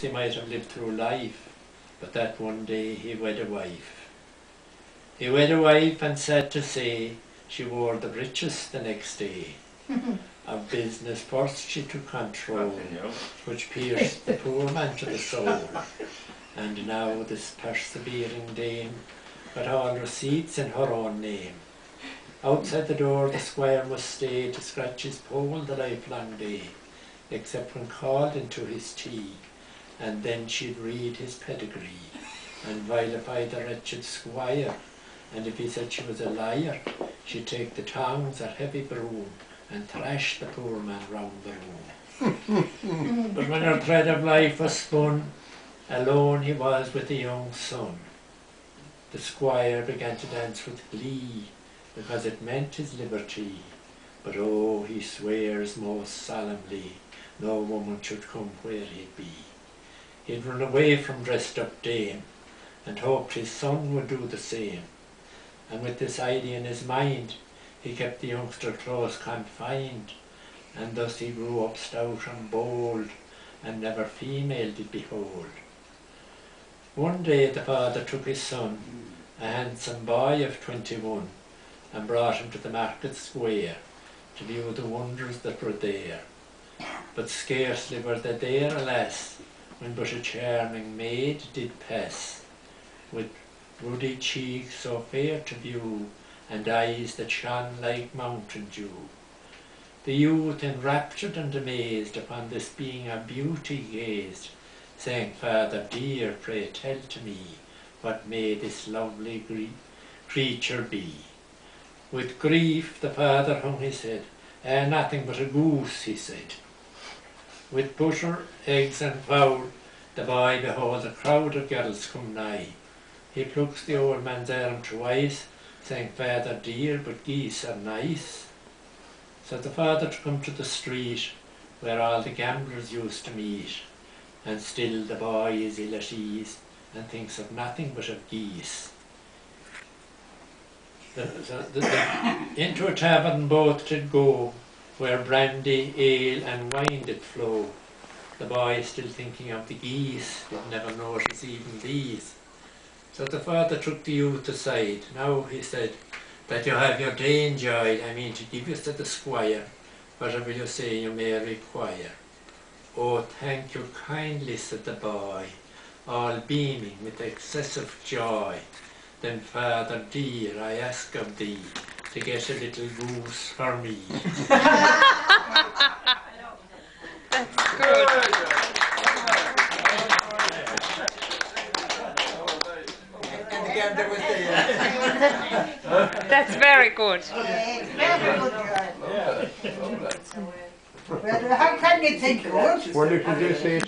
He might have lived through life, but that one day he wed a wife. He wed a wife, and sad to say, she wore the breeches the next day. Of business first she took control, which pierced the poor man to the soul. And now this persevering dame got all receipts in her own name. Outside the door the squire must stay to scratch his pole the lifelong day, except when called into his tea, and then she'd read his pedigree, and vilify the wretched squire, and if he said she was a liar, she'd take the tongs or heavy broom, and thrash the poor man round the room. But when her thread of life was spun, alone he was with the young son. The squire began to dance with glee, because it meant his liberty. But oh, he swears most solemnly, no woman should come where he'd be. He'd run away from dressed up dame, and hoped his son would do the same. And with this idea in his mind, he kept the youngster close confined, and thus he grew up stout and bold, and never female did behold. One day the father took his son, a handsome boy of 21, and brought him to the market square, to view the wonders that were there. But scarcely were they there, alas, when but a charming maid did pass, with ruddy cheeks so fair to view, and eyes that shone like mountain dew. The youth, enraptured and amazed upon this being of beauty, gazed, saying, "Father dear, pray tell to me, what may this lovely creature be?" With grief the father hung his head. Nothing but a goose," he said. With butter, eggs and fowl, the boy beholds a crowd of girls come nigh. He plucks the old man's arm twice, saying, "Father dear, but geese are nice." So the father took him to the street, where all the gamblers used to meet, and still the boy is ill at ease, and thinks of nothing but of geese. Into a tavern both did go, where brandy, ale and wine did flow. The boy, still thinking of the geese, did never notice even these. So the father took the youth aside. "Now," he said, "that you have your day enjoyed, I mean to give you to the squire, whatever you say you may require." "Oh, thank you kindly," said the boy, all beaming with excessive joy. "Then, father dear, I ask of thee to get a little goose for me." That's good. And again, there was the... That's very good. Very good. Well, how can you think good? What did you say?